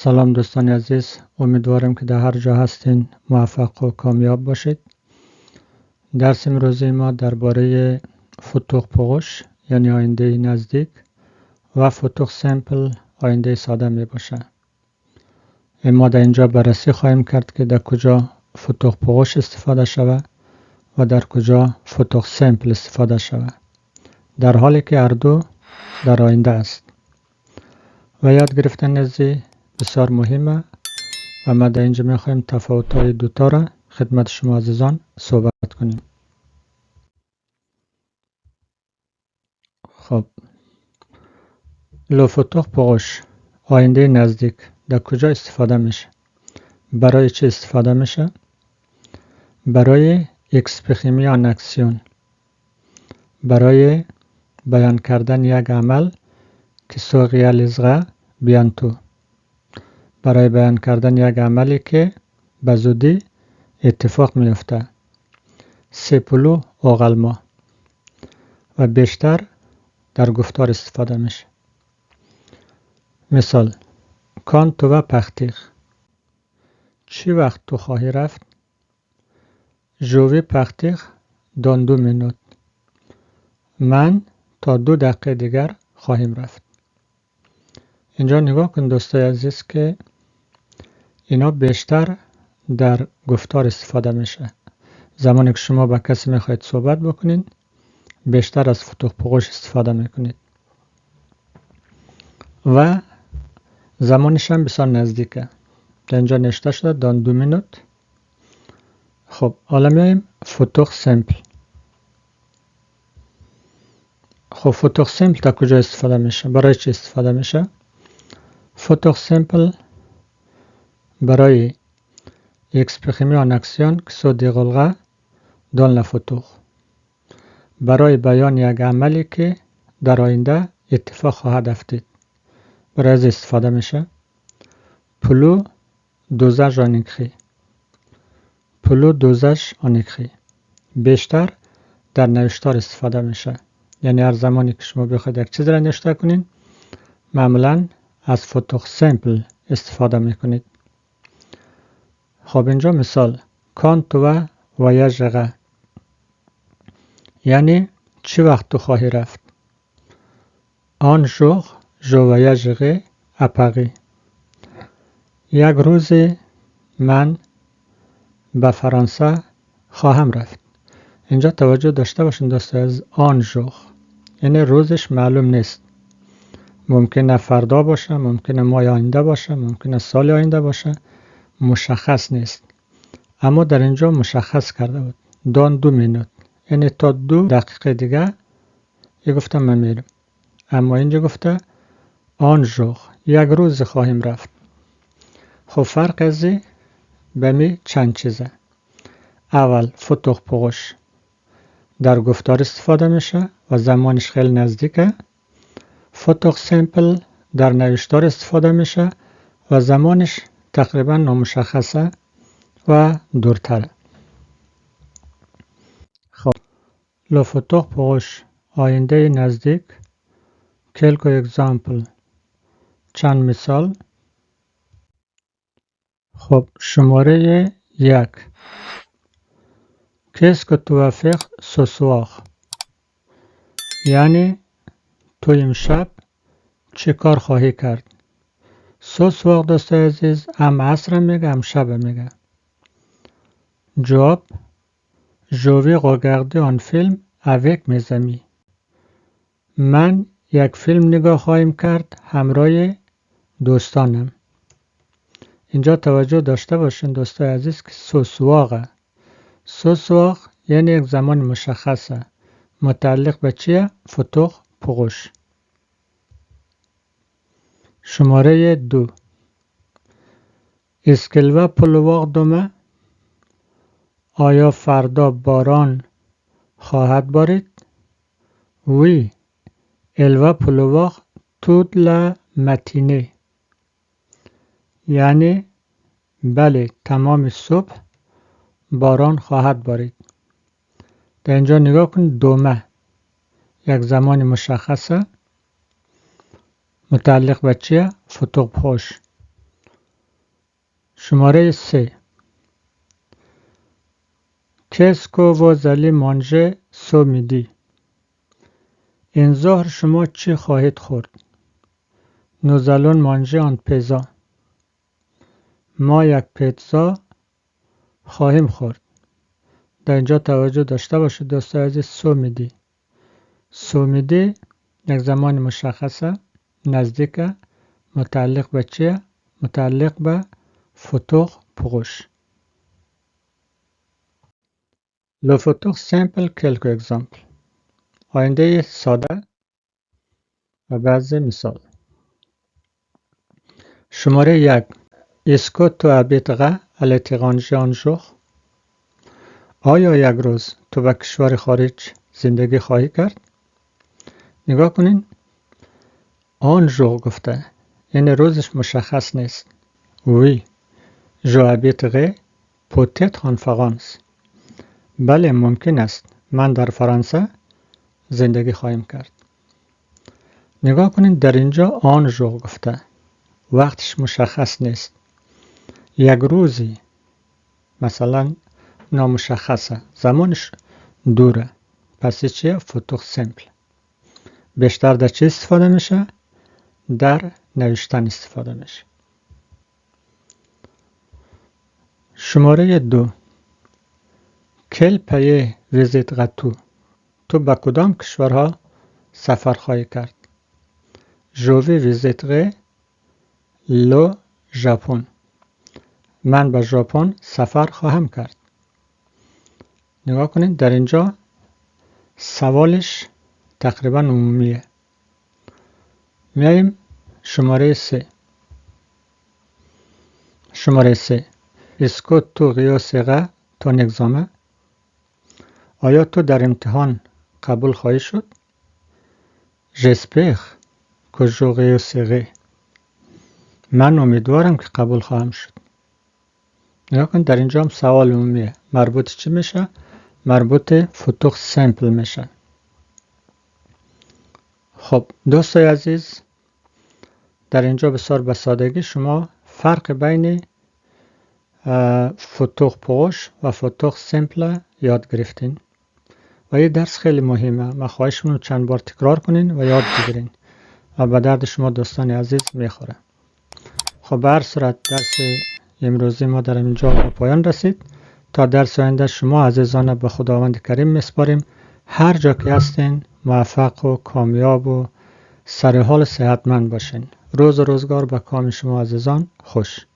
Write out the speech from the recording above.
سلام دوستان عزیز، امیدوارم که در هر جا هستین موفق و کامیاب باشید. درس امروزی ما درباره فتوح پغش یعنی آینده نزدیک و فتوح سمپل آینده ساده می باشه. ما در اینجا بررسی خواهیم کرد که در کجا فتوح پغش استفاده شود و در کجا فتوح سمپل استفاده شود، در حالی که هر دو در آینده است. و یاد گرفتن نزدی بسیار مهمه و ما در اینجا می خواهیم تفاوت‌های دوتا را خدمت شما عزیزان صحبت کنیم. خب، فتوح پغش آینده نزدیک در کجا استفاده میشه؟ برای چه استفاده میشه؟ برای اکسپریمی آن اکسیون، برای بیان کردن یک عمل که سو ریالیزera بیانتو، برای بیان کردن یک عملی که به زودی اتفاق میفته. سپولو اوغلما و بیشتر در گفتار استفاده میشه. مثال: کان تو و پختیخ، چی وقت تو خواهی رفت؟ جوی پختیخ دان 2 مینوت، من تا 2 دقیقه دیگر خواهیم رفت. اینجا نگاه کن دوستای عزیز که اینا بیشتر در گفتار استفاده میشه. زمانی که شما با کسی میخواید صحبت بکنین بیشتر از فتوح پغش استفاده میکنید و زمانش هم بسیار نزدیکه. در اینجا نشته شده دان 2 مینوت. خب، حالا میایم فتوح سمپل. خب، فتوح سمپل تا کجا استفاده میشه؟ برای چی استفاده میشه؟ فتوح سمپل برای اکسپریمی آن اکسیون که سو دیغلغه دان لفتوح، برای بیان یک عملی که در آینده اتفاق خواهد افتید، برای از استفاده میشه. پلو دوزش آن اکری، پلو دوزش آن اکری بیشتر در نوشتار استفاده میشه. یعنی هر زمانی که شما بخواید یک چیز را نوشته کنین معمولا از فتوح سمپل استفاده میکنید. خب، اینجا مثال: کان تو و ویاژغه یعنی چی وقت تو خواهی رفت؟ آن ژوغ ژو ویاژغه اپاغی، یک روز من به فرانسه خواهم رفت. اینجا توجه داشته باشین دوستان، از آن ژوغ یعنی روزش معلوم نیست، ممکنه فردا باشه، ممکنه ماه آینده باشه، ممکنه سال آینده باشه، مشخص نیست. اما در اینجا مشخص کرده بود دان 2 مینوت یعنی تا 2 دقیقه دیگه گفتم من میرم. اما اینجا گفته آن ژوغ یک روز خواهیم رفت. خب، فرق ازی به می چند چیزه. اول، فتوح پغش در گفتار استفاده میشه و زمانش خیلی نزدیکه. فتوح سمپل در نوشتار استفاده میشه و زمانش تقریبا نامشخصه و دورتره. خب، فتوح پغش آینده نزدیک. کلکو اگزامپل، چند مثال. خب، شماره 1: کس که توافق سوسواخ یعنی تو امشب چه کار خواهی کرد؟ سوسواخ دوستای عزیز هم عصر میگه هم شب میگه. جواب: جوی قاگرده آن فیلم اوک میزمی، من یک فیلم نگاه خواهیم کرد همراه دوستانم. اینجا توجه داشته باشین دوستای عزیز که سوسواغه. سوسواغ یعنی یک زمان مشخصه، متعلق به چیه؟ فتوح پغش. شماره 2: اسکلوه پلواغ دومه، آیا فردا باران خواهد بارید؟ وی الوه پلواغ تود متینه یعنی بله تمام صبح باران خواهد بارید. در اینجا نگاه کن دومه یک زمان مشخصه، متعلق به چیه؟ فتوح پغش. شماره 3. Qu'est-ce que vous allez manger ce midi؟ این ظهر شما چی خواهید خورد؟ Nous allons manger un pizza. ما یک پیتزا خواهیم خورد. در اینجا توجه داشته باشید دوستان عزیز، سو میدی. سو میدی یک زمان مشخصه، نزدیکه، متعلق به چیه؟ متعلق به فتوح پوش. Le futur simple quelques exemples. آینده ساده و بعض مثال. شماره 1. Est-ce que tu habiteras à l'étranger un jour؟ آیا یک روز تو به کشور خارج زندگی خواهی کرد؟ نگاه کنین، آن jour گفته، این روزش مشخص نیست. Oui, je habiterai peut-être en France. بله ممکن است من در فرانسه زندگی خواهیم کرد. نگاه کنین در اینجا آن jour گفته، وقتش مشخص نیست. یک روزی مثلا نامشخصه، زمانش دوره، پس چیه؟ فتوح سمپل. بیشتر در چی استفاده میشه؟ در نوشتن استفاده میشه. شماره 2. Quel pays visiteras tu؟ تو به کدام کشورها سفر خواهی کرد؟ Je visiterai le Japon. من به ژاپن سفر خواهم کرد. نگاه کنید در اینجا سوالش تقریبا عمومیه. میاییم شماره 3. شماره 3. Est-ce que tu réussiras ton examen؟ آیا تو در امتحان قبول خواهی شد؟ J'espère que je réussirai. من امیدوارم که قبول خواهم شد. نگاه کن در اینجا هم سوال عمومیه. مربوط چی میشه؟ مربوط فتوح سمپل میشه. خب دوستای عزیز، در اینجا بسیار به سادگی شما فرق بین فتوح پوش و فتوح سمپل یاد گرفتین و این درس خیلی مهمه. من خواهشتون رو چند بار تکرار کنین و یاد بگیرین و به درد شما دوستان عزیز میخوره. خب به هر صورت درس امروزی ما در اینجا به پایان رسید. تا درس آینده شما عزیزان به خداوند کریم میسپاریم. هر جا که هستین موفق و کامیاب و سر حال صحتمند باشین. روز و روزگار به کام شما عزیزان خوش.